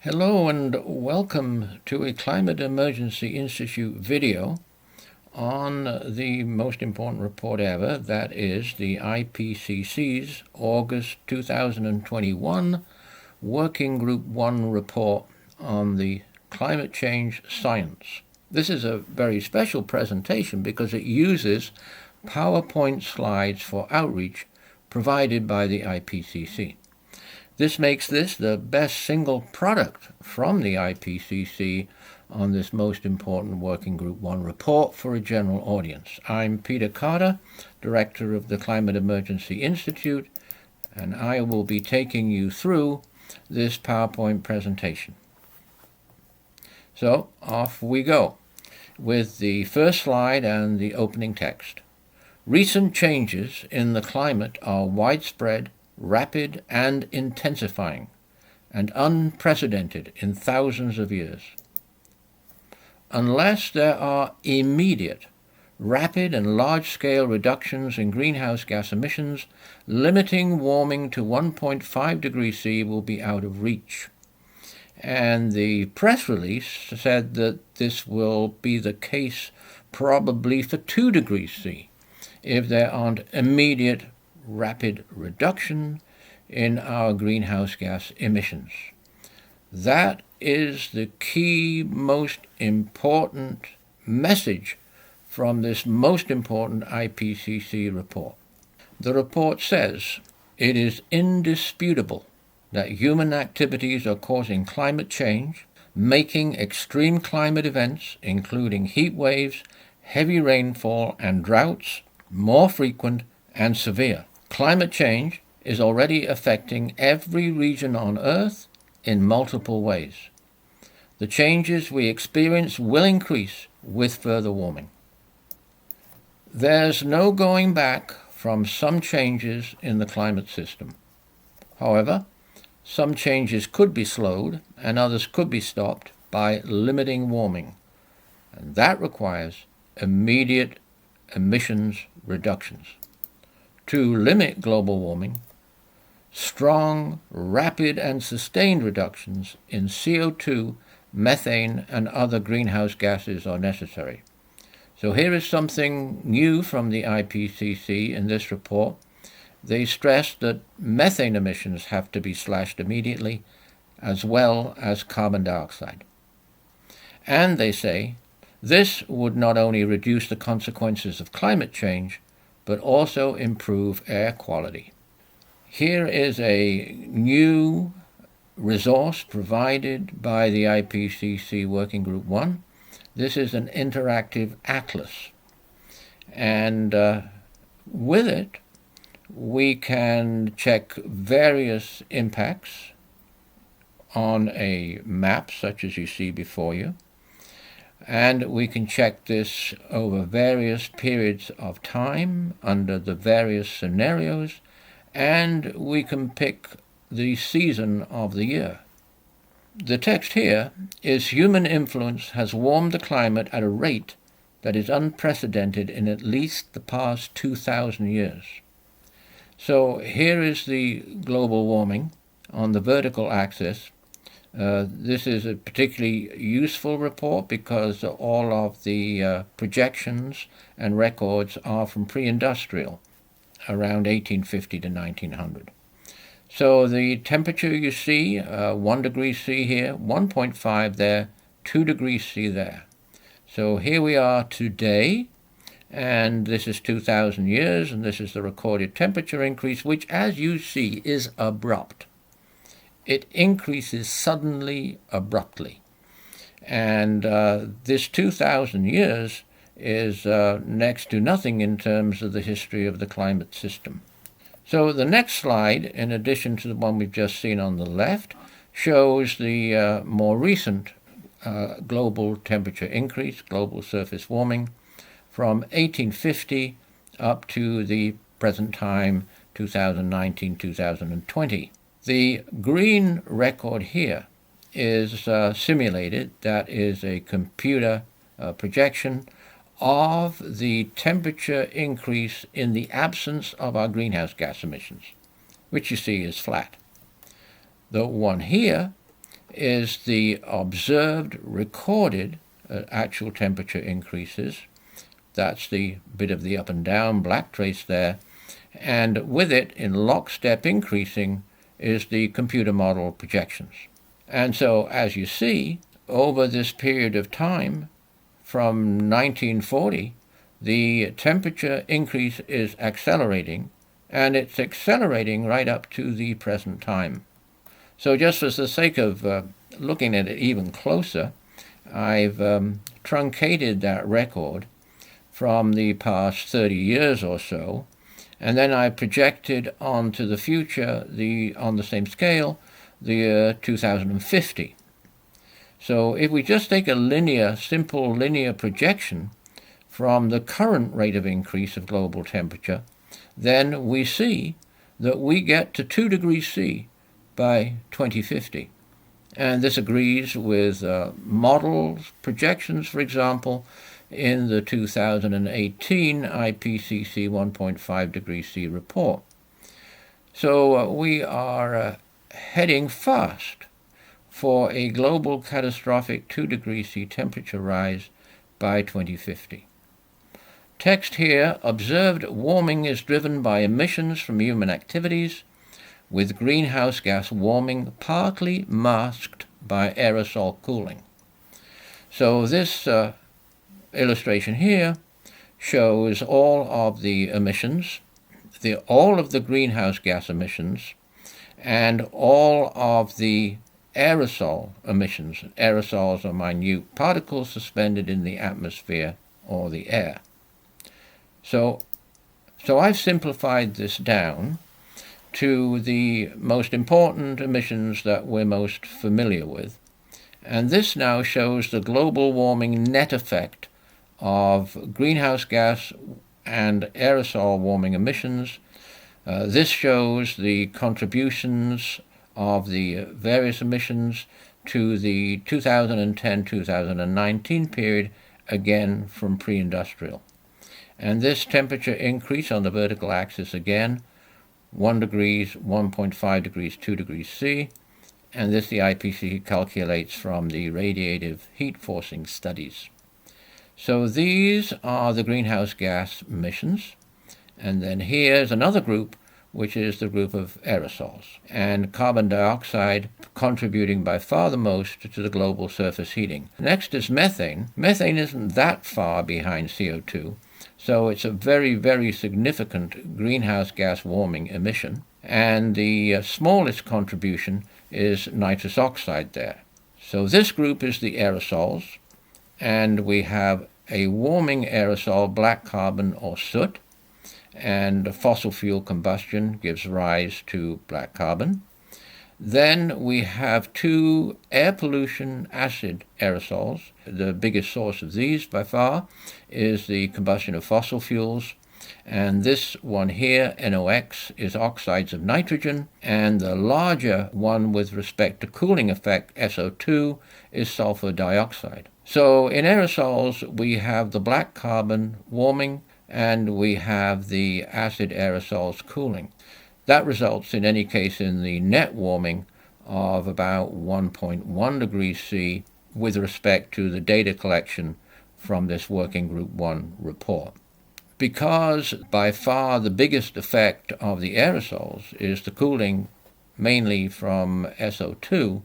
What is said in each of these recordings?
Hello and welcome to a Climate Emergency Institute video on the most important report ever, that is the IPCC's August 2021 Working Group 1 report on the climate change science. This is a very special presentation because it uses PowerPoint slides for outreach provided by the IPCC. This makes this the best single product from the IPCC on this most important Working Group 1 report for a general audience. I'm Peter Carter, Director of the Climate Emergency Institute, and I will be taking you through this PowerPoint presentation. So off we go with the first slide and the opening text. Recent changes in the climate are widespread, rapid and intensifying, and unprecedented in thousands of years. Unless there are immediate, rapid and large-scale reductions in greenhouse gas emissions, limiting warming to 1.5 degrees C will be out of reach. And the press release said that this will be the case probably for 2 degrees C if there aren't immediate rapid reduction in our greenhouse gas emissions. That is the key, most important message from this most important IPCC report. The report says it is indisputable that human activities are causing climate change, making extreme climate events, including heat waves, heavy rainfall, and droughts, more frequent and severe. Climate change is already affecting every region on Earth in multiple ways. The changes we experience will increase with further warming. There's no going back from some changes in the climate system. However, some changes could be slowed and others could be stopped by limiting warming, and that requires immediate emissions reductions. To limit global warming, strong, rapid, and sustained reductions in CO2, methane, and other greenhouse gases are necessary. So here is something new from the IPCC in this report. They stress that methane emissions have to be slashed immediately, as well as carbon dioxide. And they say this would not only reduce the consequences of climate change, but also improve air quality. Here is a new resource provided by the IPCC Working Group 1. This is an interactive atlas, and with it we can check various impacts on a map such as you see before you. And we can check this over various periods of time under the various scenarios, and we can pick the season of the year. The text here is human influence has warmed the climate at a rate that is unprecedented in at least the past 2,000 years. So here is the global warming on the vertical axis. This is a particularly useful report because all of the projections and records are from pre-industrial, around 1850 to 1900. So the temperature you see, 1 degree C here, 1.5 there, 2 degrees C there. So here we are today, and this is 2,000 years, and this is the recorded temperature increase, which, as you see, is abrupt. It increases suddenly, abruptly. And this 2,000 years is next to nothing in terms of the history of the climate system. So the next slide, in addition to the one we've just seen on the left, shows the more recent global temperature increase, global surface warming, from 1850 up to the present time, 2019-2020. The green record here is simulated. That is a computer projection of the temperature increase in the absence of our greenhouse gas emissions, which you see is flat. The one here is the observed, recorded actual temperature increases. That's the bit of the up and down black trace there. And with it, in lockstep increasing, is the computer model projections. And so, as you see, over this period of time, from 1940, the temperature increase is accelerating, and it's accelerating right up to the present time. So just for the sake of looking at it even closer, I've truncated that record from the past 30 years or so, and then I projected onto the future, on the same scale, the year 2050. So if we just take a simple linear projection from the current rate of increase of global temperature, then we see that we get to 2 degrees C by 2050. And this agrees with models, projections, for example, in the 2018 IPCC 1.5 degrees C report. So we are heading fast for a global catastrophic 2 degrees C temperature rise by 2050. Text here: observed warming is driven by emissions from human activities, with greenhouse gas warming partly masked by aerosol cooling. So this illustration here shows all of the emissions, all of the greenhouse gas emissions, and all of the aerosol emissions. Aerosols are minute particles suspended in the atmosphere or the air. So I've simplified this down to the most important emissions that we're most familiar with. And this now shows the global warming net effect of greenhouse gas and aerosol warming emissions. This shows the contributions of the various emissions to the 2010-2019 period, again from pre-industrial. And this temperature increase on the vertical axis again, 1 degrees, 1.5 degrees, 2 degrees C, and this the IPCC calculates from the radiative heat forcing studies. So these are the greenhouse gas emissions, and then here's another group, which is the group of aerosols, and carbon dioxide contributing by far the most to the global surface heating. Next is methane. Methane isn't that far behind CO2, so it's a very, very significant greenhouse gas warming emission, and the smallest contribution is nitrous oxide there. So this group is the aerosols, and we have a warming aerosol, black carbon or soot, and fossil fuel combustion gives rise to black carbon. Then we have 2 air pollution acid aerosols. The biggest source of these by far is the combustion of fossil fuels, and this one here, NOx, is oxides of nitrogen, and the larger one with respect to cooling effect, SO2, is sulfur dioxide. So in aerosols we have the black carbon warming, and we have the acid aerosols cooling. That results in any case in the net warming of about 1.1 degrees C with respect to the data collection from this Working Group 1 report. Because by far the biggest effect of the aerosols is the cooling mainly from SO2,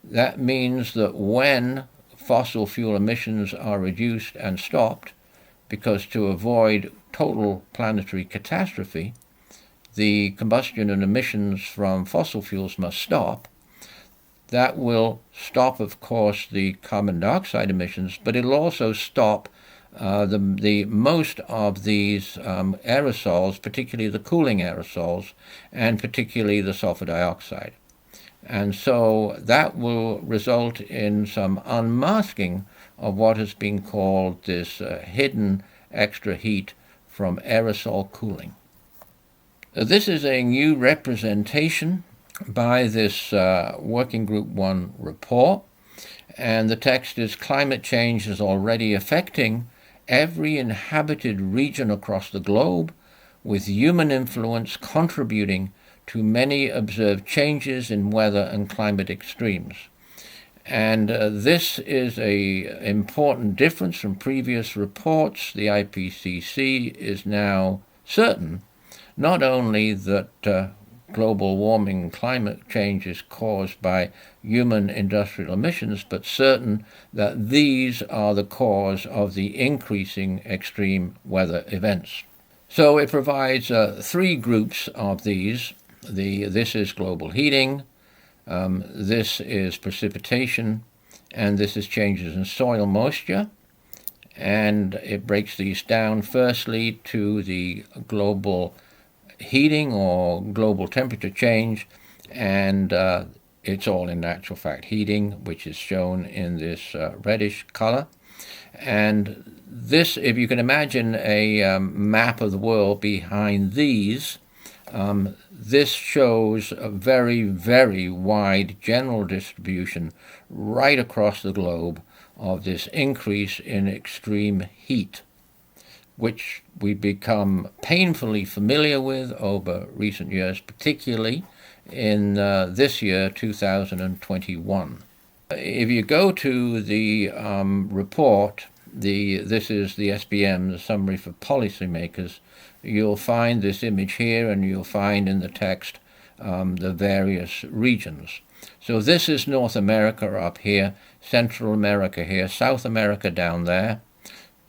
that means that when fossil fuel emissions are reduced and stopped, because to avoid total planetary catastrophe, the combustion and emissions from fossil fuels must stop. That will stop, of course, the carbon dioxide emissions, but it'll also stop the most of these aerosols, particularly the cooling aerosols, and particularly the sulfur dioxide. And so that will result in some unmasking of what has been called this hidden extra heat from aerosol cooling. This is a new representation by this Working Group 1 report, and the text is: climate change is already affecting every inhabited region across the globe, with human influence contributing to many observed changes in weather and climate extremes. And this is an important difference from previous reports. The IPCC is now certain not only that global warming and climate change is caused by human industrial emissions, but certain that these are the cause of the increasing extreme weather events. So it provides three groups of these. This is global heating, this is precipitation, and this is changes in soil moisture. And it breaks these down firstly to the global heating or global temperature change, and it's all in actual fact heating, which is shown in this reddish color. And this, if you can imagine a map of the world behind these, this shows a very, very wide general distribution right across the globe of this increase in extreme heat, which we've become painfully familiar with over recent years, particularly in this year, 2021. If you go to the report, this is the SPM, the Summary for Policymakers, you'll find this image here, and you'll find in the text the various regions. So this is North America up here, Central America here, South America down there,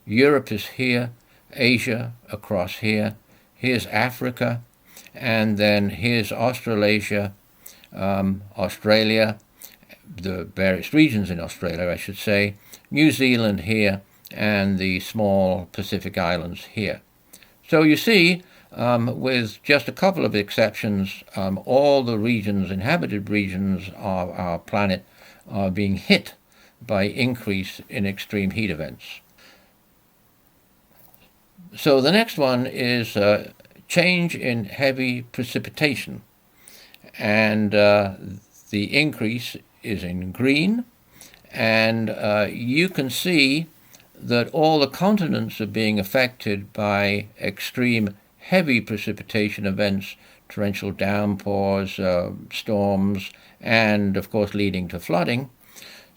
Europe is here, Asia across here, here's Africa, and then here's Australasia, Australia, the various regions in Australia, I should say, New Zealand here, and the small Pacific Islands here. So you see, with just a couple of exceptions, all the regions, inhabited regions of our planet, are being hit by increase in extreme heat events. So the next one is change in heavy precipitation, and the increase is in green, and you can see that all the continents are being affected by extreme heavy precipitation events, torrential downpours, storms, and of course leading to flooding.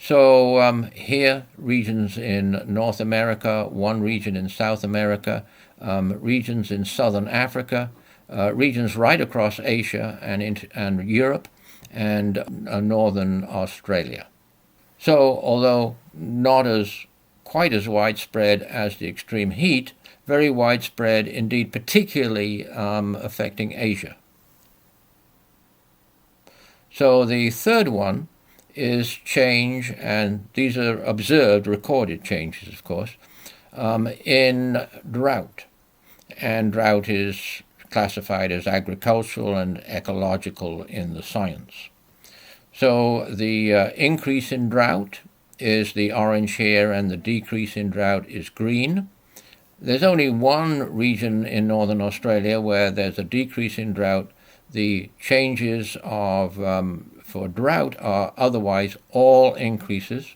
So here, regions in North America, one region in South America, regions in Southern Africa, regions right across Asia and Europe, and Northern Australia. So although not quite as widespread as the extreme heat, very widespread indeed, particularly affecting Asia. So the third one is change, and these are observed, recorded changes, of course, in drought. And drought is classified as agricultural and ecological in the science. So the increase in drought is the orange here, and the decrease in drought is green. There's only one region in northern Australia where there's a decrease in drought. The changes for drought are otherwise all increases.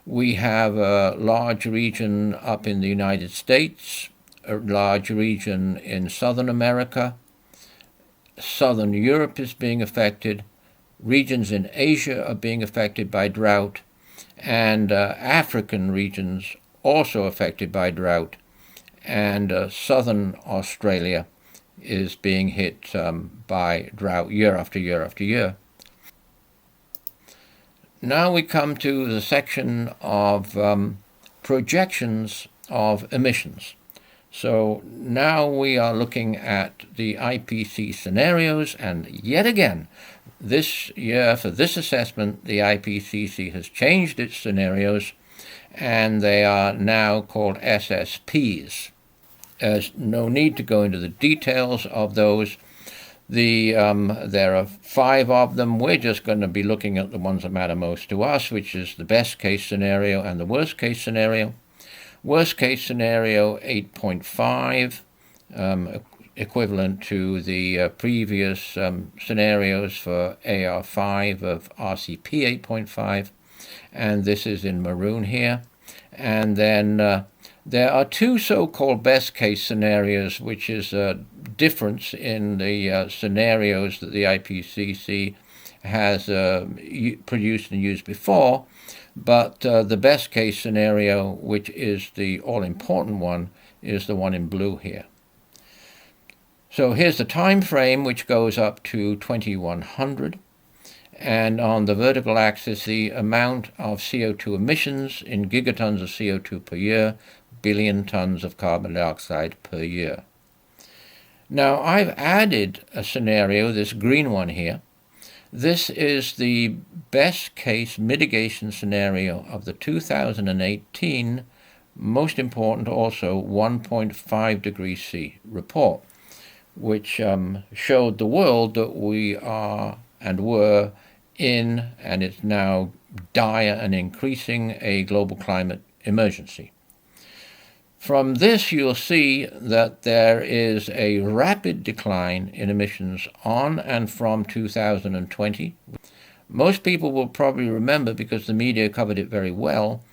We have a large region up in the United States, a large region in Southern America. Southern Europe is being affected. Regions in Asia are being affected by drought, and African regions also affected by drought, and southern Australia is being hit by drought year after year after year. Now we come to the section of projections of emissions. So now we are looking at the IPC scenarios, and yet again, this year for this assessment, the IPCC has changed its scenarios, and they are now called SSPs. There's no need to go into the details of those. There are 5 of them. We're just going to be looking at the ones that matter most to us, which is the best case scenario and the worst case scenario. Worst case scenario 8.5, equivalent to the previous scenarios for AR5 of RCP 8.5, and this is in maroon here. And then there are 2 so-called best case scenarios, which is a difference in the scenarios that the IPCC has produced and used before, but the best case scenario, which is the all-important one, is the one in blue here. So here's the time frame, which goes up to 2100, and on the vertical axis the amount of CO2 emissions in gigatons of CO2 per year, billion tons of carbon dioxide per year. Now I've added a scenario, this green one here. This is the best case mitigation scenario of the 2018, most important also, 1.5 degrees C report, which showed the world that we are and were in, and it's now dire and increasing, a global climate emergency. From this, you'll see that there is a rapid decline in emissions on and from 2020. Most people will probably remember, because the media covered it very well,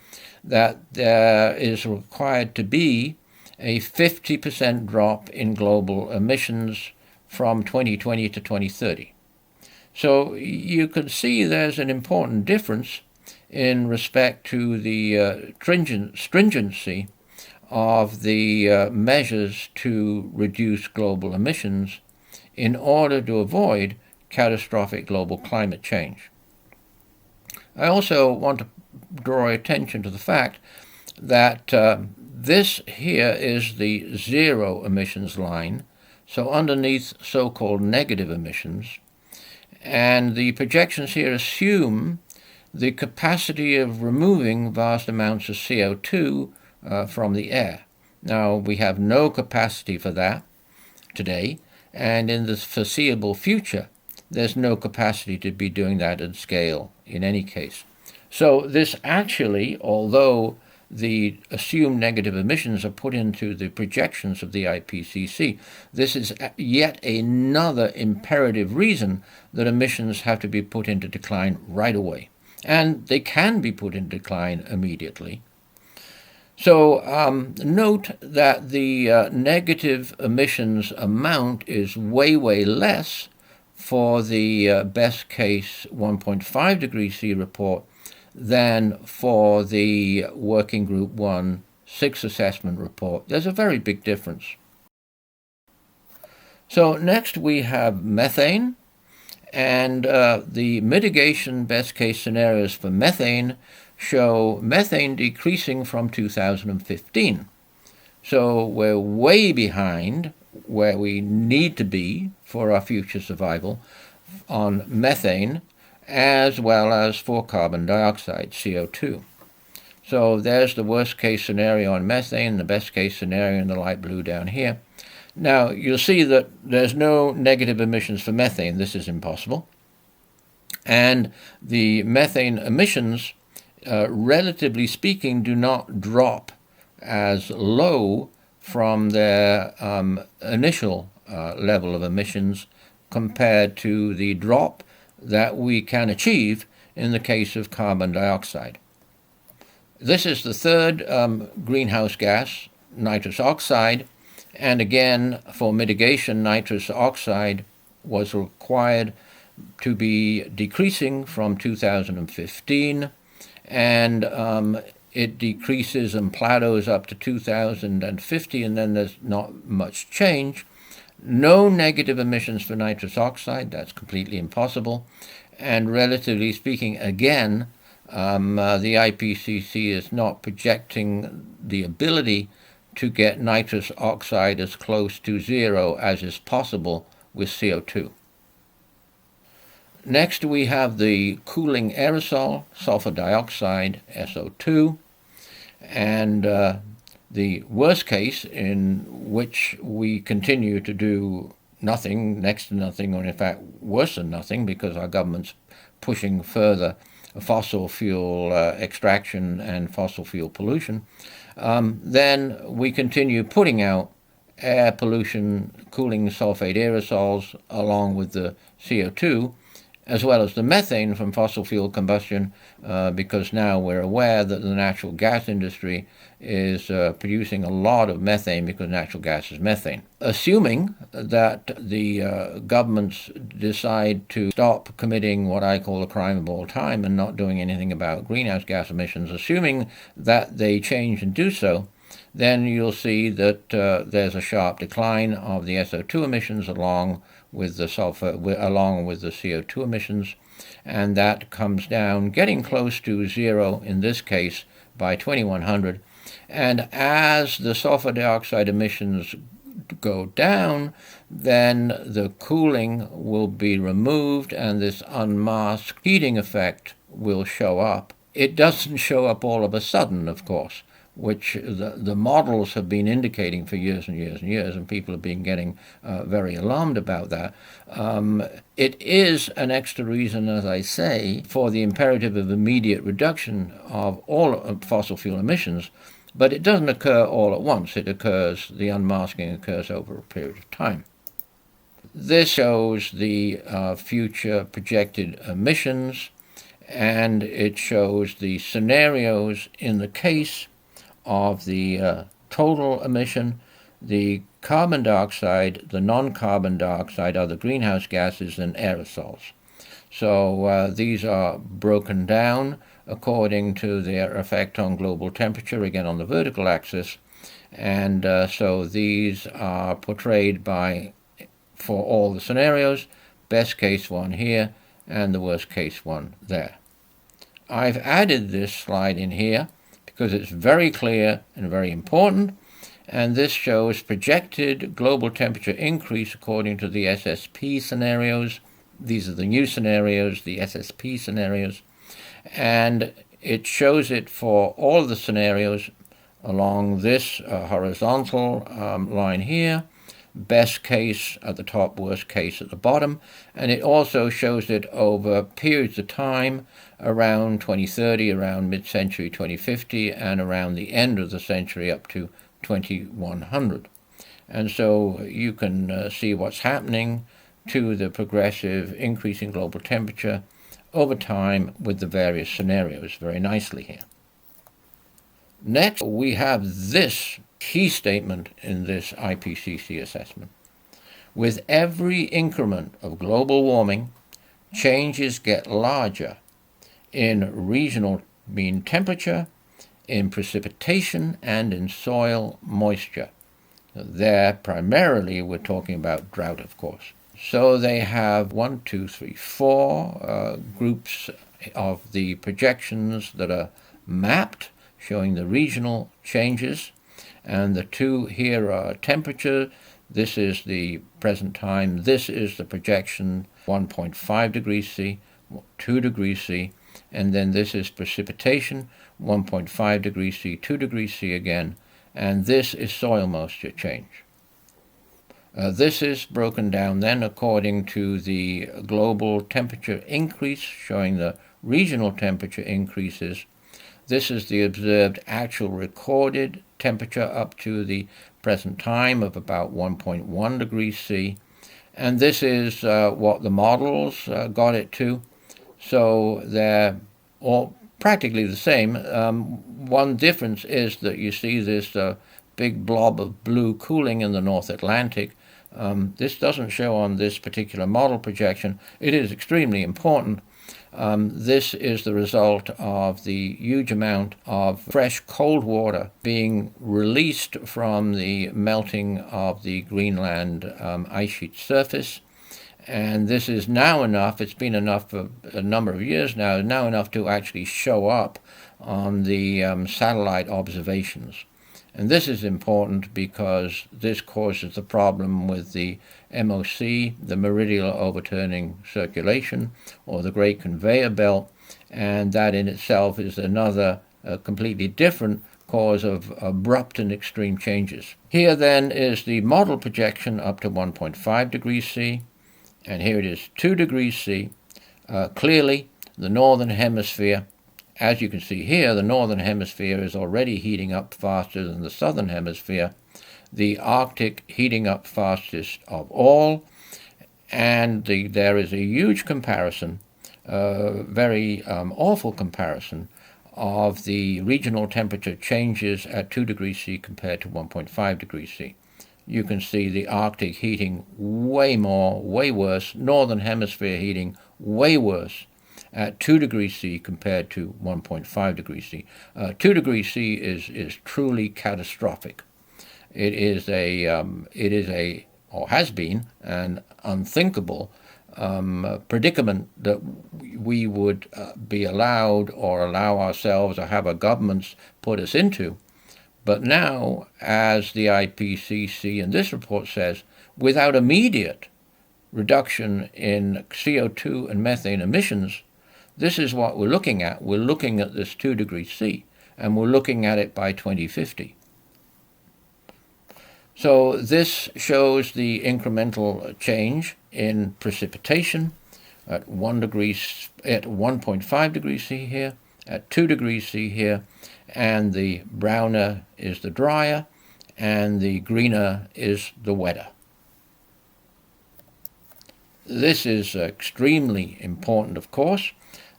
that there is required to be a 50% drop in global emissions from 2020 to 2030. So you can see there's an important difference in respect to the stringency of the measures to reduce global emissions in order to avoid catastrophic global climate change. I also want to draw attention to the fact that this here is the zero emissions line, so underneath so-called negative emissions, and the projections here assume the capacity of removing vast amounts of CO2 from the air. Now, we have no capacity for that today, and in the foreseeable future, there's no capacity to be doing that at scale in any case. So this actually, although the assumed negative emissions are put into the projections of the IPCC, this is yet another imperative reason that emissions have to be put into decline right away. And they can be put into decline immediately. So note that the negative emissions amount is way, way less for the best case 1.5 degrees C report than for the Working Group 1 6 assessment report. There's a very big difference. So next we have methane, and the mitigation best case scenarios for methane show methane decreasing from 2015. So we're way behind where we need to be for our future survival on methane, as well as for carbon dioxide, CO2. So there's the worst case scenario on methane, the best case scenario in the light blue down here. Now you'll see that there's no negative emissions for methane. This is impossible. And the methane emissions, relatively speaking, do not drop as low from their initial level of emissions compared to the drop that we can achieve in the case of carbon dioxide. This is the third greenhouse gas, nitrous oxide, and again, for mitigation, nitrous oxide was required to be decreasing from 2015, and it decreases and plateaus up to 2050, and then there's not much change. No negative emissions for nitrous oxide, that's completely impossible. And relatively speaking, again, the IPCC is not projecting the ability to get nitrous oxide as close to zero as is possible with CO2. Next, we have the cooling aerosol, sulfur dioxide, SO2, and the worst case, in which we continue to do nothing, next to nothing, or in fact worse than nothing, because our government's pushing further fossil fuel extraction and fossil fuel pollution, then we continue putting out air pollution, cooling sulfate aerosols, along with the CO2, as well as the methane from fossil fuel combustion, because now we're aware that the natural gas industry is producing a lot of methane because natural gas is methane. Assuming that the governments decide to stop committing what I call the crime of all time and not doing anything about greenhouse gas emissions, assuming that they change and do so, then you'll see that there's a sharp decline of the SO2 emissions along with the along with the CO2 emissions, and that comes down, getting close to zero in this case by 2100. And as the sulfur dioxide emissions go down, then the cooling will be removed and this unmasked heating effect will show up. It doesn't show up all of a sudden, of course, which the models have been indicating for years and years and years, and people have been getting very alarmed about that. It is an extra reason, as I say, for the imperative of immediate reduction of all fossil fuel emissions, but it doesn't occur all at once. The unmasking occurs over a period of time. This shows the future projected emissions, and it shows the scenarios in the case of the total emission, the carbon dioxide, the non-carbon dioxide, other greenhouse gases, and aerosols. So these are broken down according to their effect on global temperature, again on the vertical axis, and so these are portrayed for all the scenarios, best case one here and the worst case one there. I've added this slide in here because it's very clear and very important, and this shows projected global temperature increase according to the SSP scenarios. These are the new scenarios, the SSP scenarios, and it shows it for all of the scenarios along this horizontal line here, best case at the top, worst case at the bottom, and it also shows it over periods of time around 2030, around mid-century 2050, and around the end of the century up to 2100. And so you can see what's happening to the progressive increase in global temperature over time with the various scenarios very nicely here. Next, we have this key statement in this IPCC assessment. With every increment of global warming, changes get larger in regional mean temperature, in precipitation, and in soil moisture. There, primarily, we're talking about drought, of course. So they have 4 groups of the projections that are mapped, showing the regional changes, and the 2 here are temperature. This is the present time. This is the projection, 1.5 degrees C, 2 degrees C, and then this is precipitation, 1.5 degrees C, 2 degrees C again, and this is soil moisture change. This is broken down then according to the global temperature increase, showing the regional temperature increases. This is the observed actual recorded temperature up to the present time of about 1.1 degrees C. And this is what the models got it to. So they're all practically the same. One difference is that you see this big blob of blue cooling in the North Atlantic. This doesn't show on this particular model projection. It is extremely important. This is the result of the huge amount of fresh cold water being released from the melting of the Greenland ice sheet surface. And this is now enough, it's been enough for a number of years now enough to actually show up on the satellite observations. And this is important because this causes the problem with the MOC, the meridional overturning circulation, or the Great Conveyor Belt, and that in itself is another completely different cause of abrupt and extreme changes. Here then is the model projection up to 1.5 degrees C, and here it is 2 degrees C. Clearly, the northern hemisphere, as you can see here, the northern hemisphere is already heating up faster than the southern hemisphere, the Arctic heating up fastest of all, and there is a huge comparison, very awful comparison, of the regional temperature changes at 2 degrees C compared to 1.5 degrees C. You can see the Arctic heating way more, way worse, Northern Hemisphere heating way worse at 2 degrees C compared to 1.5 degrees C. 2 degrees C is truly catastrophic. It is or has been, an unthinkable predicament that we would be allowed or allow ourselves or have our governments put us into. But now, as the IPCC in this report says, without immediate reduction in CO2 and methane emissions, this is what we're looking at. We're looking at this 2 degrees C, and we're looking at it by 2050. So this shows the incremental change in precipitation at 1.5 degrees C here, at 2 degrees C here, and the browner is the drier, and the greener is the wetter. This is extremely important, of course.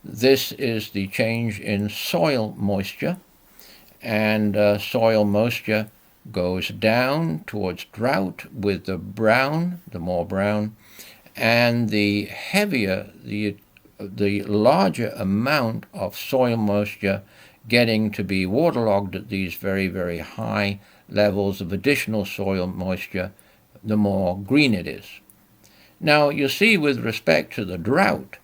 This is the change in soil moisture, and soil moisture goes down towards drought with the more brown, and the heavier, the larger amount of soil moisture getting to be waterlogged at these very, very high levels of additional soil moisture, the more green it is. Now, you see with respect to the drought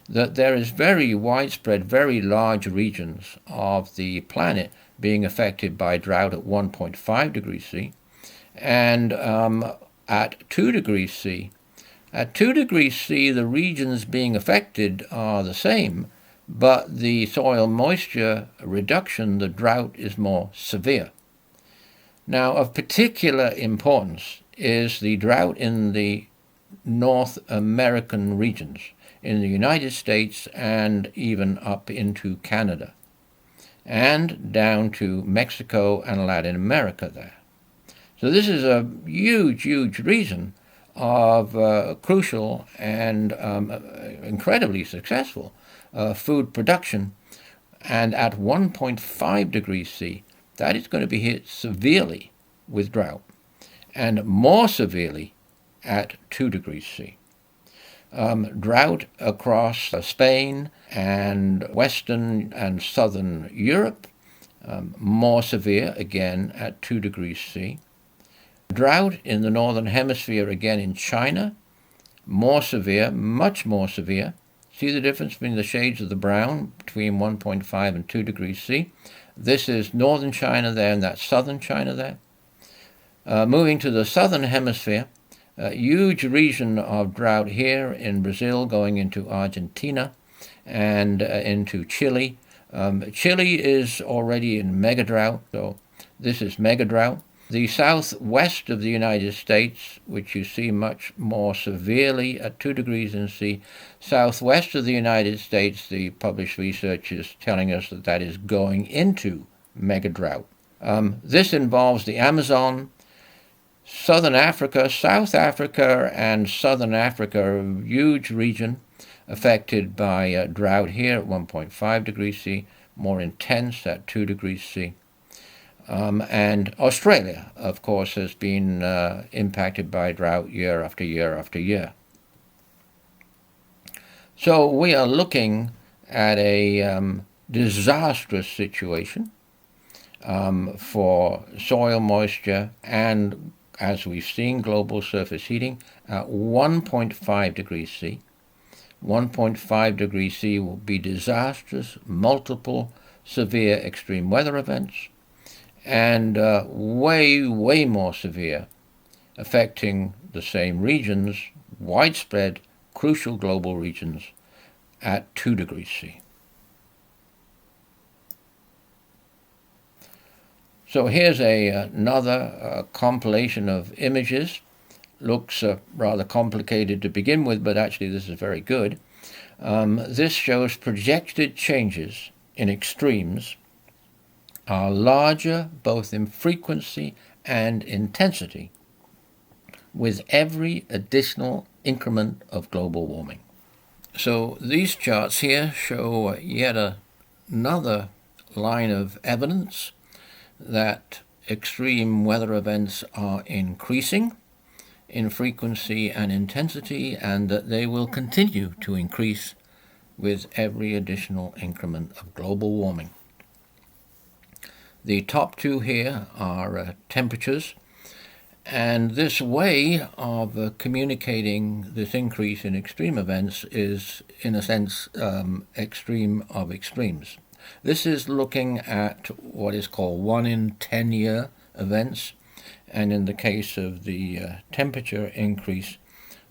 that there is very widespread, very large regions of the planet being affected by drought at 1.5 degrees C, and at 2 degrees C. At 2 degrees C, the regions being affected are the same, but the soil moisture reduction, the drought, is more severe. Now, of particular importance is the drought in the North American regions, in the United States and even up into Canada, and down to Mexico and Latin America there. So this is a huge, huge reason of crucial and incredibly successful food production. And at 1.5 degrees C, that is going to be hit severely with drought, and more severely at 2 degrees C. Drought across Spain and Western and Southern Europe, more severe again at 2 degrees C. Drought in the Northern Hemisphere again in China, more severe, much more severe. See the difference between the shades of the brown between 1.5 and 2 degrees C. This is northern China there, and that's southern China there. Moving to the Southern Hemisphere, a huge region of drought here in Brazil, going into Argentina and into Chile. Chile is already in mega drought, so this is mega drought. The southwest of the United States, which you see much more severely at 2 degrees in C, southwest of the United States, the published research is telling us that that is going into mega drought. This involves the Amazon, Southern Africa, South Africa, and Southern Africa, a huge region affected by drought here at 1.5 degrees C, more intense at 2 degrees C. And Australia, of course, has been impacted by drought year after year after year. So we are looking at a disastrous situation for soil moisture and, as we've seen, global surface heating at 1.5 degrees C. 1.5 degrees C will be disastrous, multiple severe extreme weather events, and way, way more severe, affecting the same regions, widespread, crucial global regions, at 2 degrees C. So here's another compilation of images. Looks rather complicated to begin with, but actually this is very good. This shows projected changes in extremes are larger both in frequency and intensity with every additional increment of global warming. So these charts here show yet another line of evidence that extreme weather events are increasing in frequency and intensity, and that they will continue to increase with every additional increment of global warming. The top two here are temperatures, and this way of communicating this increase in extreme events is, in a sense, extreme of extremes. This is looking at what is called 1 in 10 year events, and in the case of the temperature increase,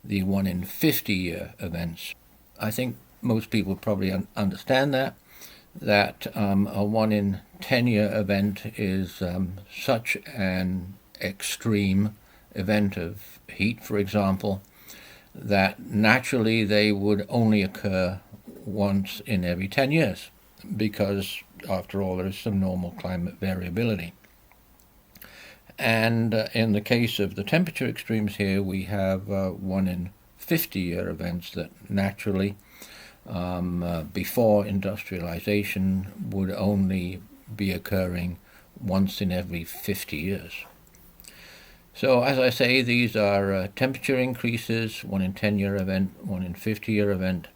the 1 in 50 year events. I think most people probably understand that a 1 in 10 year event is such an extreme event of heat, for example, that naturally they would only occur once in every 10 years, because after all there is some normal climate variability. And in the case of the temperature extremes here, we have 1 in 50 year events that naturally before industrialization would only be occurring once in every 50 years. So as I say, these are temperature increases, 1 in 10 year event, 1 in 50 year event,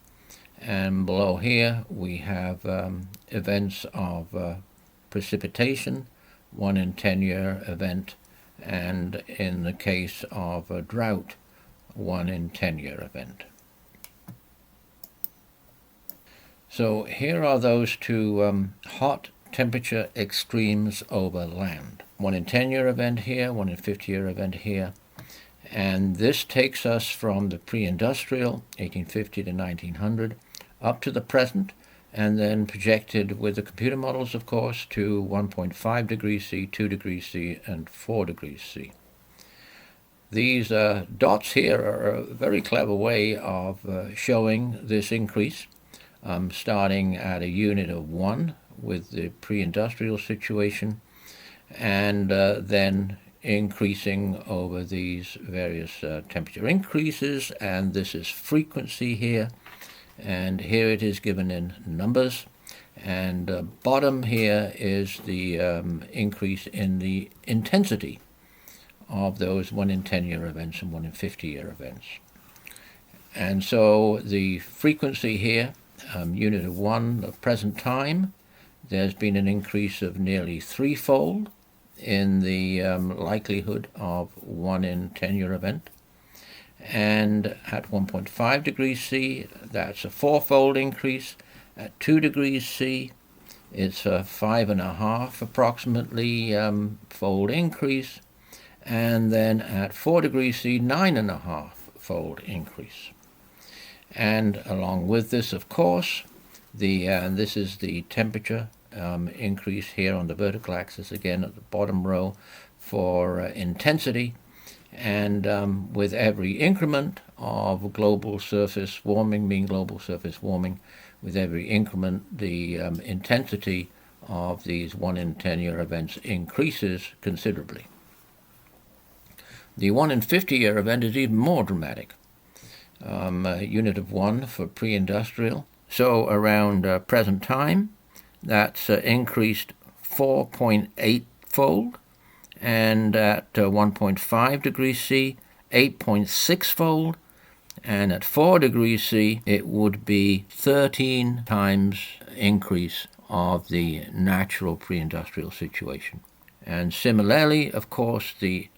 and below here we have events of precipitation, 1 in 10 year event, and in the case of a drought, 1 in 10 year event. So here are those two hot temperature extremes over land. 1 in 10 year event here, 1 in 50 year event here. And this takes us from the pre-industrial, 1850 to 1900, up to the present, and then projected with the computer models, of course, to 1.5 degrees C, 2 degrees C, and 4 degrees C. These dots here are a very clever way of showing this increase, starting at a unit of 1 with the pre-industrial situation, and then increasing over these various temperature increases. And this is frequency here, and here it is given in numbers, and bottom here is the increase in the intensity of those 1 in 10 year events and 1 in 50 year events. And so the frequency here, unit of 1, the present time, there's been an increase of nearly threefold in the likelihood of 1 in 10 year event. And at 1.5 degrees C, that's a fourfold increase. At 2 degrees C, it's a 5.5 approximately fold increase. And then at 4 degrees C, 9.5 fold increase. And along with this, of course, this is the temperature increase here on the vertical axis, again at the bottom row for intensity. And with every increment of global surface warming, mean global surface warming, with every increment, the intensity of these 1 in 10 year events increases considerably. The 1 in 50 year event is even more dramatic. A unit of 1 for pre-industrial. So around present time, that's increased 4.8 fold, and at 1.5 degrees C, 8.6 fold, and at 4 degrees C, it would be 13 times increase of the natural pre-industrial situation. And similarly, of course, the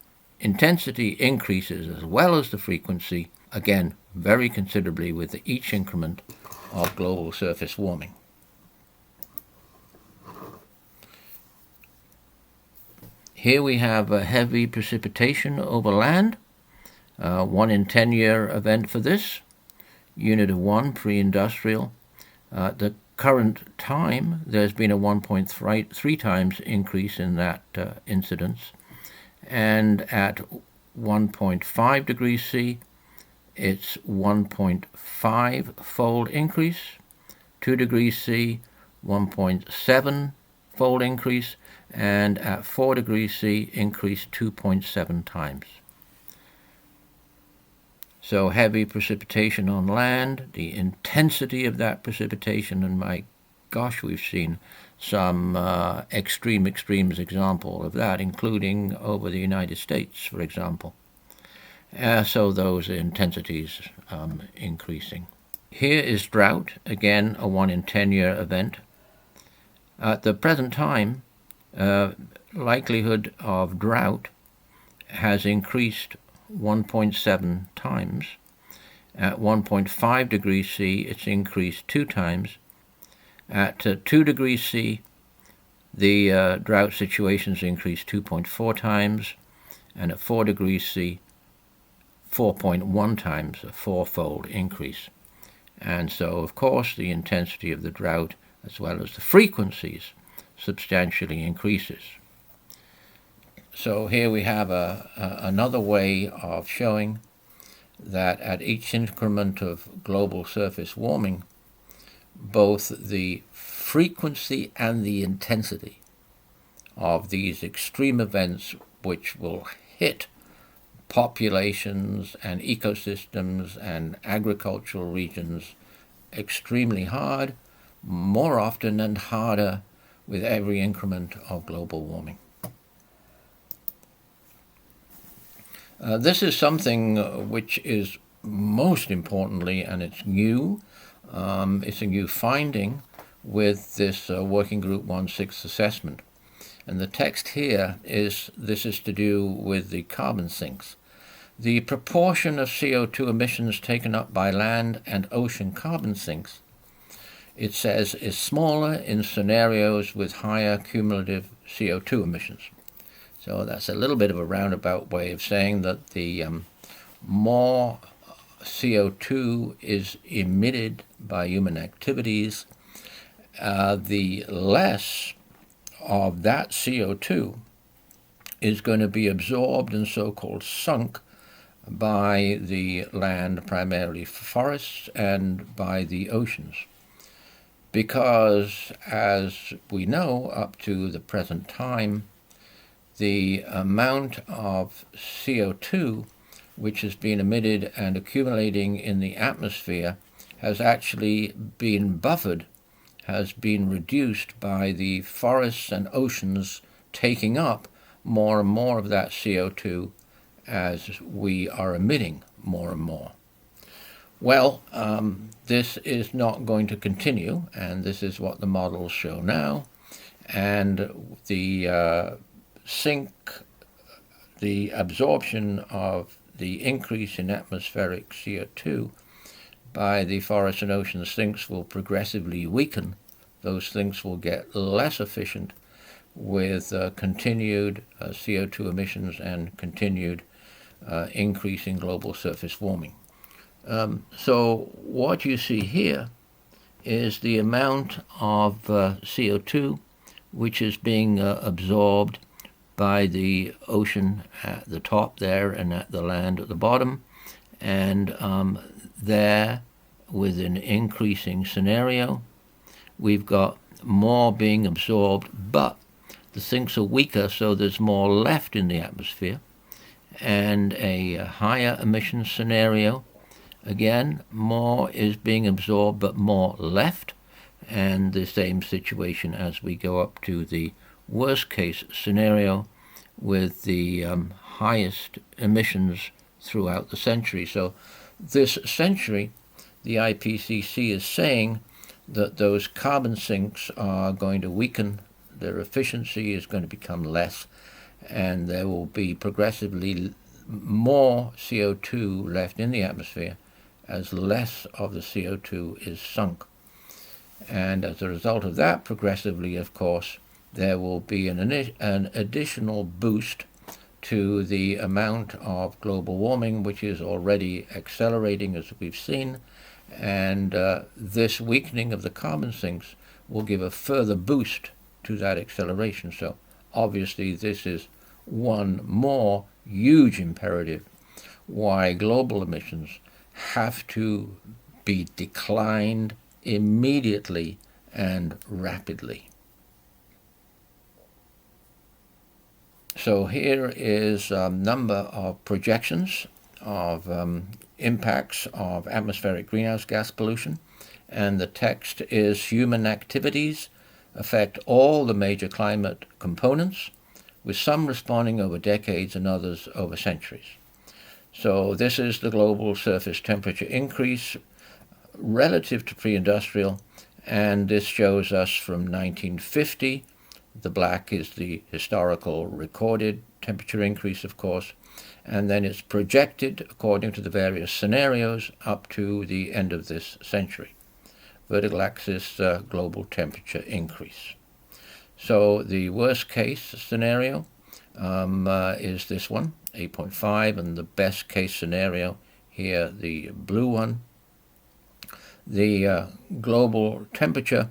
intensity increases as well as the frequency, again, very considerably with each increment of global surface warming. Here we have a heavy precipitation over land, 1 in 10 year event for this, unit of 1, pre-industrial. At the current time, there's been a 1.3 times increase in that incidence, and at 1.5 degrees C, it's 1.5 fold increase, 2 degrees C, 1.7 fold increase, and at 4 degrees C, increase 2.7 times. So heavy precipitation on land, the intensity of that precipitation, and my gosh, we've seen some extremes example of that, including over the United States, for example. So those intensities increasing. Here is drought, again a 1 in 10-year event. At the present time, likelihood of drought has increased 1.7 times. At 1.5 degrees C, it's increased 2 times. At 2 degrees C, the drought situation's increased 2.4 times, and at 4 degrees C, 4.1 times, a fourfold increase. And so, of course, the intensity of the drought, as well as the frequencies, substantially increases. So here we have another way of showing that at each increment of global surface warming, both the frequency and the intensity of these extreme events, which will hit populations and ecosystems and agricultural regions extremely hard, more often and harder with every increment of global warming. This is something which is most importantly, and it's new, it's a new finding with this Working Group 1/6 assessment. And the text here is, this is to do with the carbon sinks. The proportion of CO2 emissions taken up by land and ocean carbon sinks, it says, is smaller in scenarios with higher cumulative CO2 emissions. So that's a little bit of a roundabout way of saying that the more CO2 is emitted by human activities, the less of that CO2 is going to be absorbed and so-called sunk by the land, primarily forests, and by the oceans. Because, as we know, up to the present time, the amount of CO2 which has been emitted and accumulating in the atmosphere has actually been buffered, has been reduced by the forests and oceans taking up more and more of that CO2 as we are emitting more and more. Well, this is not going to continue, and this is what the models show now. And the the absorption of the increase in atmospheric CO2 by the forest and ocean sinks will progressively weaken. Those sinks will get less efficient with continued CO2 emissions and continued increase in global surface warming. So what you see here is the amount of CO2 which is being absorbed by the ocean at the top there and at the land at the bottom, and there, with an increasing scenario, we've got more being absorbed, but the sinks are weaker, so there's more left in the atmosphere. And a higher emission scenario, again, more is being absorbed, but more left. And the same situation as we go up to the worst case scenario with the highest emissions throughout the century. So this century, the IPCC is saying that those carbon sinks are going to weaken, their efficiency is going to become less, and there will be progressively more CO2 left in the atmosphere as less of the CO2 is sunk. And as a result of that, progressively, of course, there will be an additional boost to the amount of global warming, which is already accelerating, as we've seen. And this weakening of the carbon sinks will give a further boost to that acceleration. So obviously this is one more huge imperative why global emissions have to be declined immediately and rapidly. So here is a number of projections of impacts of atmospheric greenhouse gas pollution, and the text is human activities affect all the major climate components, with some responding over decades and others over centuries. So this is the global surface temperature increase relative to pre-industrial, and this shows us from 1950. The black is the historical recorded temperature increase, of course, and then it's projected according to the various scenarios up to the end of this century. Vertical axis, global temperature increase. So the worst case scenario is this one, 8.5, and the best case scenario here, the blue one. The global temperature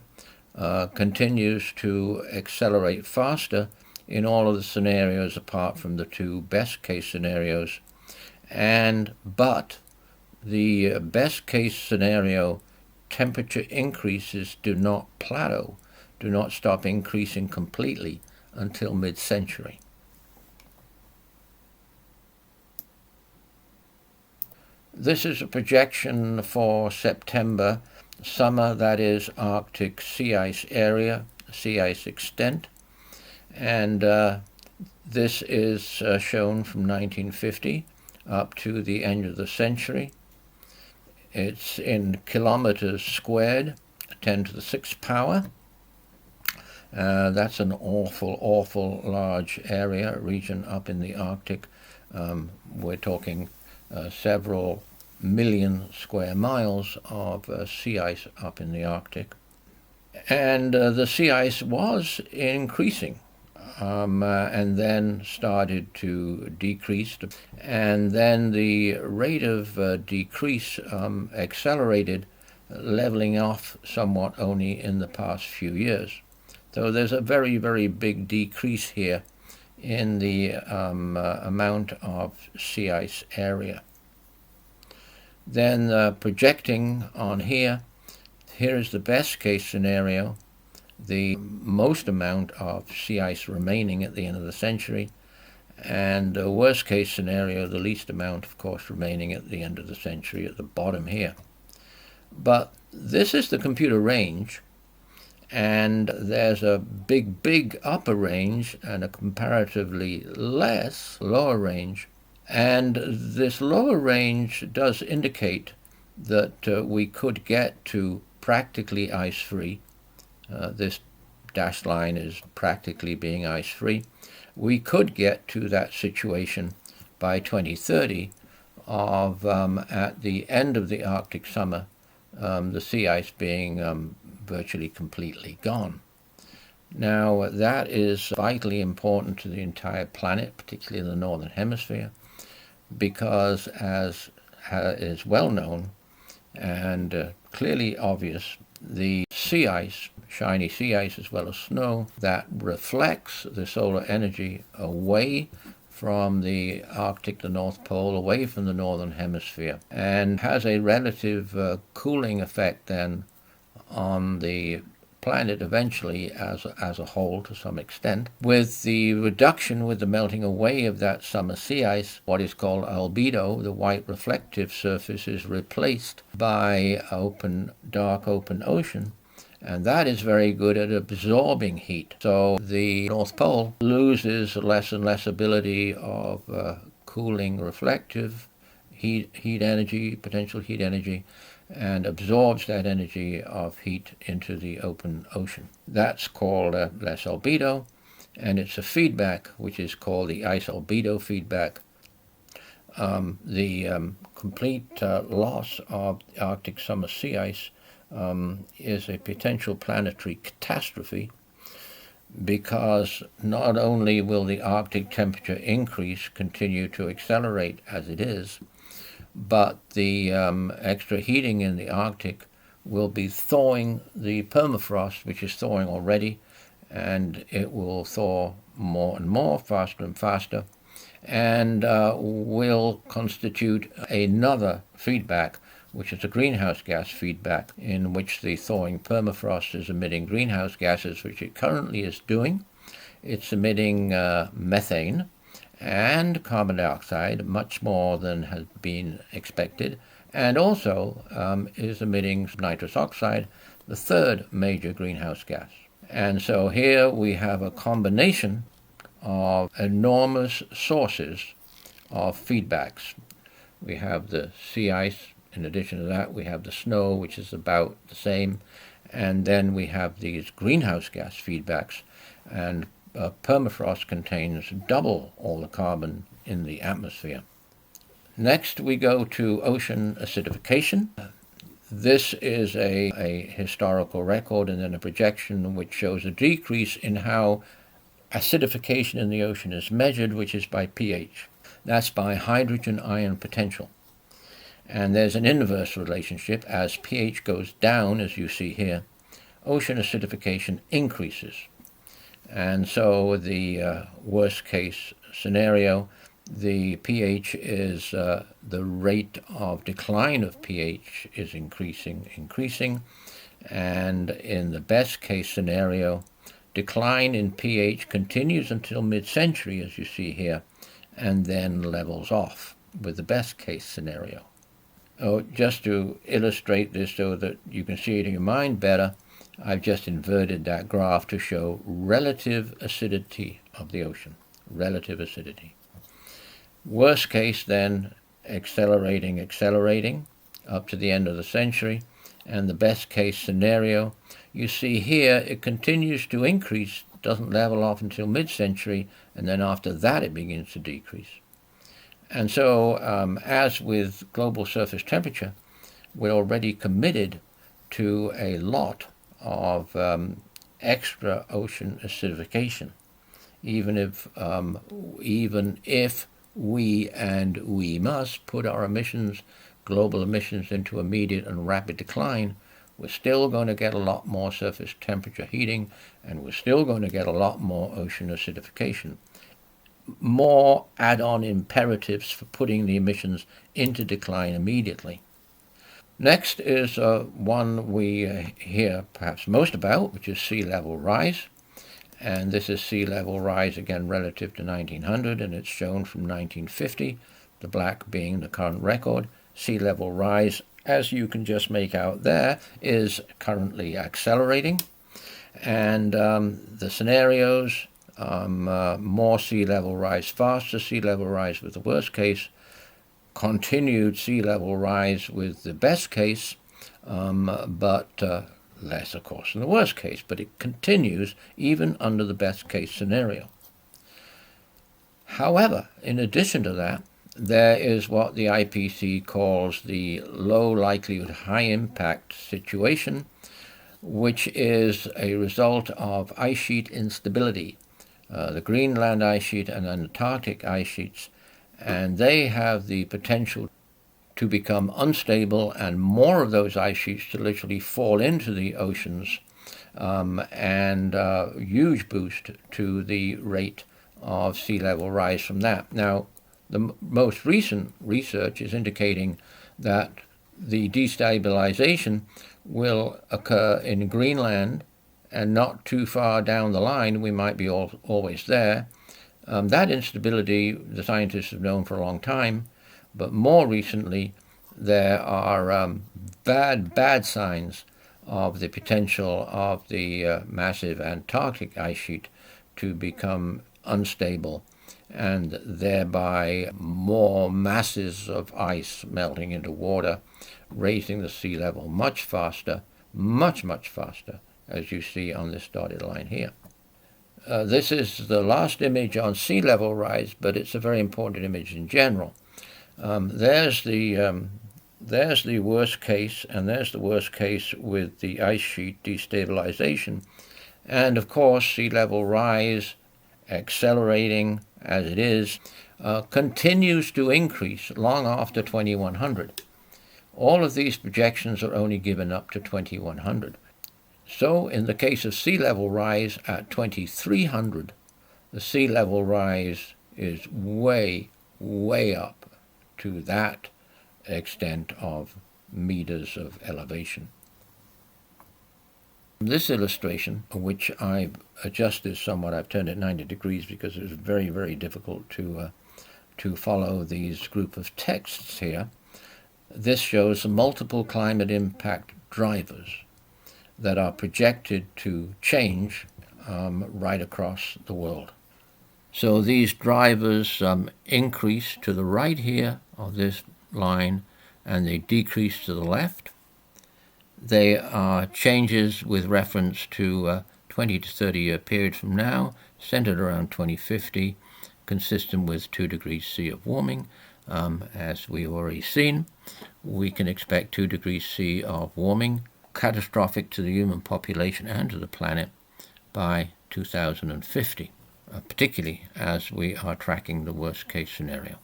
continues to accelerate faster in all of the scenarios apart from the two best case scenarios, but the best case scenario temperature increases do not plateau, do not stop increasing completely until mid-century. This is a projection for September, summer, that is Arctic sea ice area, sea ice extent, and this is shown from 1950 up to the end of the century. It's in kilometers squared, 10 to the 6th power. That's an awful large area, region up in the Arctic. We're talking several million square miles of sea ice up in the Arctic. And the sea ice was increasing and then started to decrease. And then the rate of decrease accelerated, leveling off somewhat only in the past few years. So there's a very, very big decrease here in the amount of sea ice area. Then projecting on here is the best case scenario, the most amount of sea ice remaining at the end of the century, and the worst case scenario, the least amount, of course, remaining at the end of the century at the bottom here. But this is the computer range, and there's a big upper range and a comparatively less lower range. And this lower range does indicate that we could get to practically ice-free. This dashed line is practically being ice-free. We could get to that situation by 2030 of, at the end of the Arctic summer, the sea ice being virtually completely gone. Now, that is vitally important to the entire planet, particularly in the northern hemisphere, because as is well known and clearly obvious, the sea ice, shiny sea ice as well as snow, that reflects the solar energy away from the Arctic, the North Pole, away from the northern hemisphere, and has a relative cooling effect then on the planet eventually as a whole to some extent. With the reduction, with the melting away of that summer sea ice, what is called albedo, the white reflective surface, is replaced by dark open ocean, and that is very good at absorbing heat. So the North Pole loses less and less ability of cooling reflective heat energy, potential heat energy, and absorbs that energy of heat into the open ocean. That's called less albedo, and it's a feedback which is called the ice albedo feedback. The complete loss of the Arctic summer sea ice is a potential planetary catastrophe, because not only will the Arctic temperature increase continue to accelerate as it is, but the extra heating in the Arctic will be thawing the permafrost, which is thawing already, and it will thaw more and more, faster and faster, and will constitute another feedback, which is a greenhouse gas feedback, in which the thawing permafrost is emitting greenhouse gases, which it currently is doing. It's emitting methane, and carbon dioxide, much more than has been expected, and also is emitting nitrous oxide, the third major greenhouse gas. And so here we have a combination of enormous sources of feedbacks. We have the sea ice. In addition to that, we have the snow, which is about the same. And then we have these greenhouse gas feedbacks. And permafrost contains double all the carbon in the atmosphere. Next, we go to ocean acidification. This is a historical record and then a projection which shows a decrease in how acidification in the ocean is measured, which is by pH. That's by hydrogen ion potential. And there's an inverse relationship. As pH goes down, as you see here, ocean acidification increases. And so the worst case scenario, the pH is the rate of decline of pH is increasing, and in the best case scenario, decline in pH continues until mid-century, as you see here, and then levels off with the best case scenario. Just to illustrate this so that you can see it in your mind better, I've just inverted that graph to show relative acidity of the ocean, relative acidity. Worst case then, accelerating up to the end of the century, and the best case scenario, you see here it continues to increase, doesn't level off until mid-century, and then after that it begins to decrease. And so, as with global surface temperature, we're already committed to a lot of extra ocean acidification, even if we must put our emissions, global emissions, into immediate and rapid decline, we're still going to get a lot more surface temperature heating, and we're still going to get a lot more ocean acidification. More add-on imperatives for putting the emissions into decline immediately. Next is one we hear perhaps most about, which is sea level rise. And this is sea level rise again relative to 1900, and it's shown from 1950, the black being the current record. Sea level rise, as you can just make out there, is currently accelerating. And the scenarios, more sea level rise faster, sea level rise with the worst case, continued sea level rise with the best case, but less, of course, than the worst case, but it continues even under the best case scenario. However, in addition to that, there is what the IPCC calls the low likelihood, high impact situation, which is a result of ice sheet instability, the Greenland ice sheet and Antarctic ice sheets, and they have the potential to become unstable and more of those ice sheets to literally fall into the oceans, and a huge boost to the rate of sea level rise from that. Now, the most recent research is indicating that the destabilization will occur in Greenland, and not too far down the line, we might be always there. That instability the scientists have known for a long time, but more recently there are bad signs of the potential of the massive Antarctic ice sheet to become unstable, and thereby more masses of ice melting into water, raising the sea level much faster, much faster, as you see on this dotted line here. This is the last image on sea level rise, but it's a very important image in general. There's the worst case, and there's the worst case with the ice sheet destabilization. And of course, sea level rise, accelerating as it is, continues to increase long after 2100. All of these projections are only given up to 2100. So in the case of sea level rise at 2300, the sea level rise is way up to that extent of meters of elevation. This illustration, which I've adjusted somewhat, I've turned it 90 degrees because it was very, very difficult to follow these group of texts here. This shows multiple climate impact drivers that are projected to change right across the world. So these drivers increase to the right here of this line, and they decrease to the left. They are changes with reference to 20 to 30 year period from now, centered around 2050, consistent with 2 degrees C of warming. As we've already seen, we can expect 2 degrees C of warming, catastrophic to the human population and to the planet by 2050, particularly as we are tracking the worst case scenario.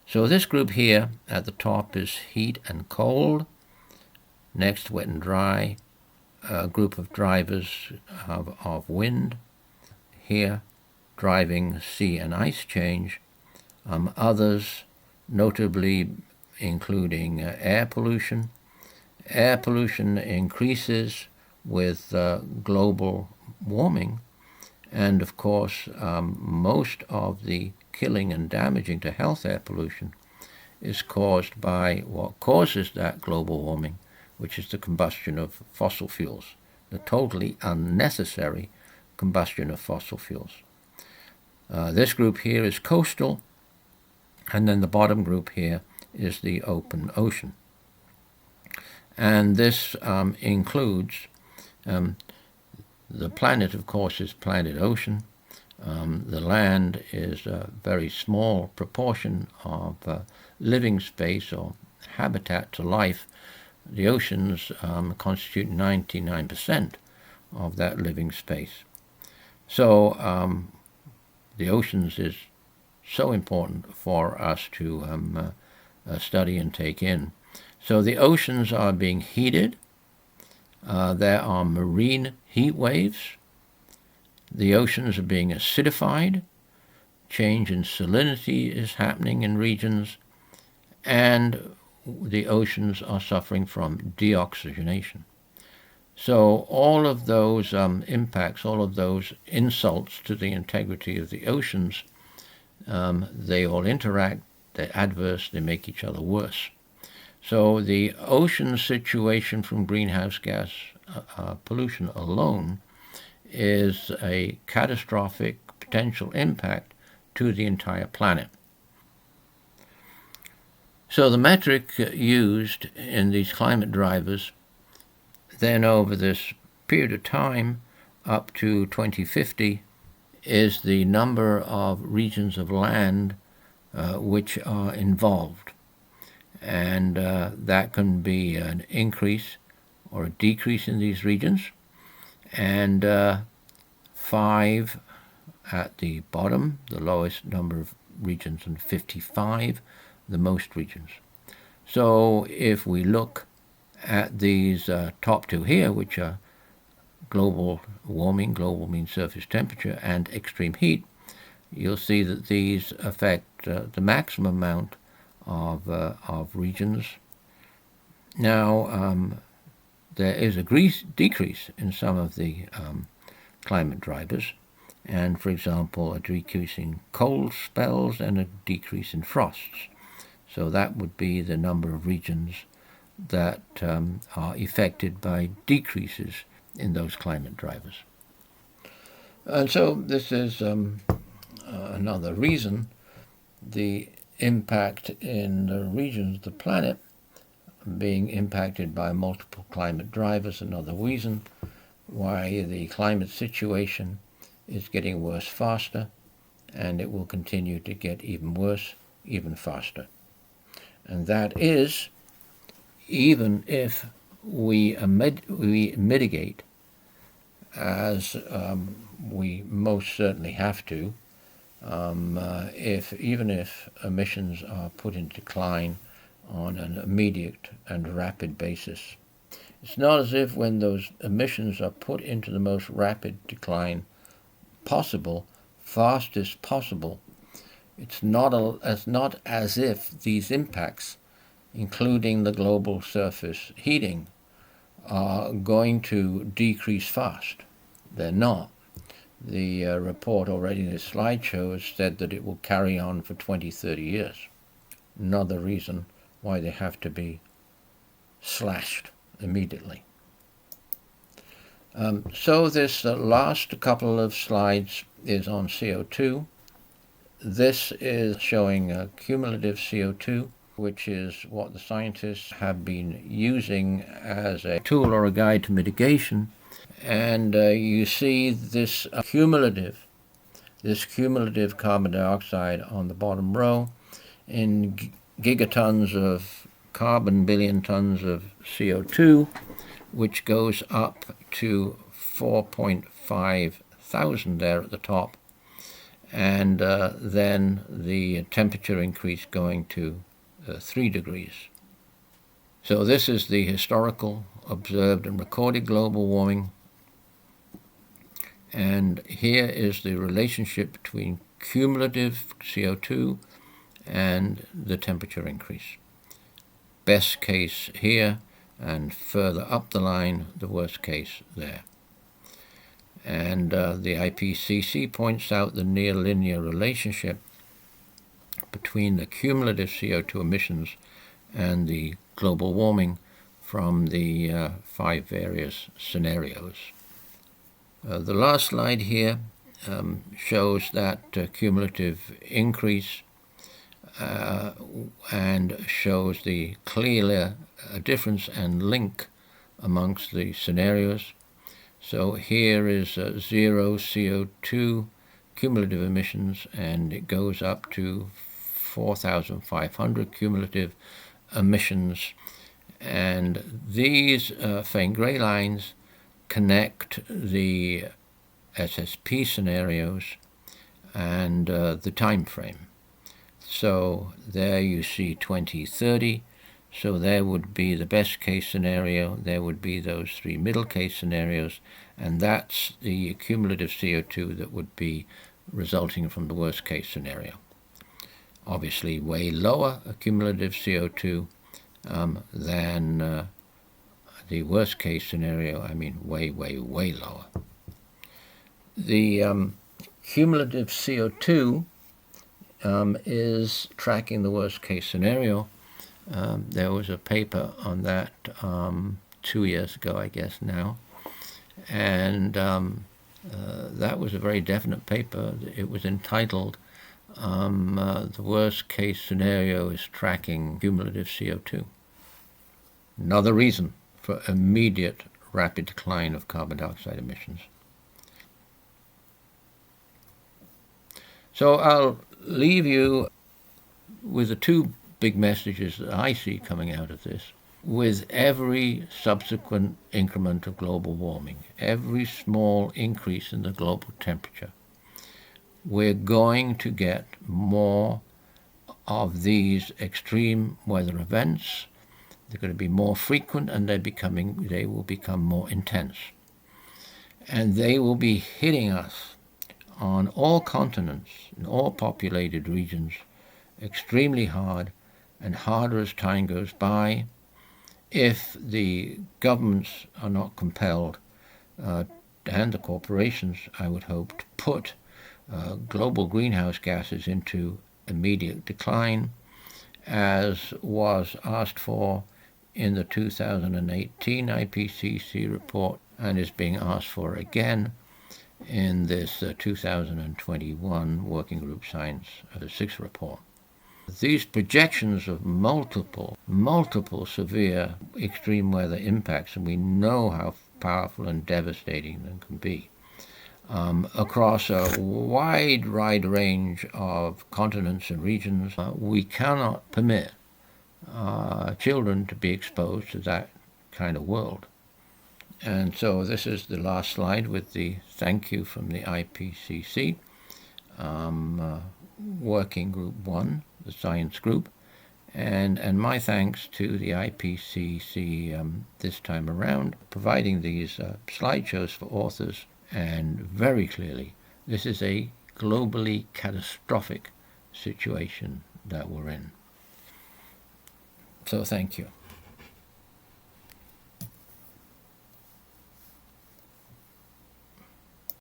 So this group here at the top is heat and cold. Next, wet and dry, a group of drivers of wind. Here, driving sea and ice change. Others, notably including air pollution. Air pollution increases with global warming, and of course most of the killing and damaging to health air pollution is caused by what causes that global warming, which is the combustion of fossil fuels, the totally unnecessary combustion of fossil fuels. This group here is coastal, and then the bottom group here is the open ocean. And this includes the planet, of course, is planet ocean. The land is a very small proportion of living space or habitat to life. The oceans constitute 99% of that living space. So the oceans is so important for us to study and take in. So the oceans are being heated. There are marine heat waves. The oceans are being acidified. Change in salinity is happening in regions. And the oceans are suffering from deoxygenation. So all of those impacts, all of those insults to the integrity of the oceans, they all interact, they're adverse, they make each other worse. So the ocean situation from greenhouse gas pollution alone is a catastrophic potential impact to the entire planet. So the metric used in these climate drivers then over this period of time up to 2050 is the number of regions of land which are involved. And that can be an increase or a decrease in these regions. And 5 at the bottom, the lowest number of regions, and 55, the most regions. So if we look at these top two here, which are global warming, global mean surface temperature, and extreme heat, you'll see that these affect the maximum amount of regions. Now, there is a decrease in some of the climate drivers, and for example, a decrease in cold spells and a decrease in frosts. So that would be the number of regions that are affected by decreases in those climate drivers. And so this is another reason the impact in the regions of the planet being impacted by multiple climate drivers, another reason why the climate situation is getting worse faster, and it will continue to get even worse, even faster. And that is, even if we mitigate, as we most certainly have to, even if emissions are put in decline on an immediate and rapid basis. It's not as if when those emissions are put into the most rapid decline possible, fastest possible, it's not as if these impacts, including the global surface heating, are going to decrease fast. They're not. The report already in this slideshow has said that it will carry on for 20, 30 years. Another reason why they have to be slashed immediately. So this last couple of slides is on CO2. This is showing cumulative CO2, which is what the scientists have been using as a tool or a guide to mitigation. And you see this cumulative carbon dioxide on the bottom row in gigatons of carbon, billion tons of CO2, which goes up to 4.5 thousand there at the top, and then the temperature increase going to 3 degrees. So this is the historical, observed and recorded global warming, and here is the relationship between cumulative CO2 and the temperature increase. Best case here, and further up the line, the worst case there. And the IPCC points out the near linear relationship between the cumulative CO2 emissions and the global warming from the 5 various scenarios. The last slide here shows that cumulative increase and shows the clear difference and link amongst the scenarios. So here is 0 CO2 cumulative emissions, and it goes up to 4,500 cumulative emissions. And these faint grey lines connect the SSP scenarios and the time frame. So there you see 2030. So there would be the best case scenario, there would be those 3 middle case scenarios, and that's the cumulative CO2 that would be resulting from the worst case scenario. Obviously way lower cumulative CO2 than the worst case scenario. I mean way, way, way lower. The cumulative CO2 is tracking the worst case scenario. There was a paper on that 2 years ago, I guess now, and that was a very definite paper. It was entitled The Worst Case Scenario is Tracking Cumulative CO2. Another reason for immediate rapid decline of carbon dioxide emissions. So I'll leave you with the 2 big messages that I see coming out of this. With every subsequent increment of global warming, every small increase in the global temperature, we're going to get more of these extreme weather events. They're going to be more frequent, and they will become more intense. And they will be hitting us on all continents, in all populated regions, extremely hard, and harder as time goes by, if the governments are not compelled, and the corporations, I would hope, to put global greenhouse gases into immediate decline, as was asked for in the 2018 IPCC report, and is being asked for again in this 2021 Working Group Science 6 report. These projections of multiple severe extreme weather impacts, and we know how powerful and devastating they can be, across a wide range of continents and regions. We cannot permit children to be exposed to that kind of world. And so this is the last slide with the thank you from the IPCC, Working Group 1, the science group, and my thanks to the IPCC this time around, providing these slideshows for authors. And very clearly, this is a globally catastrophic situation that we're in. So thank you.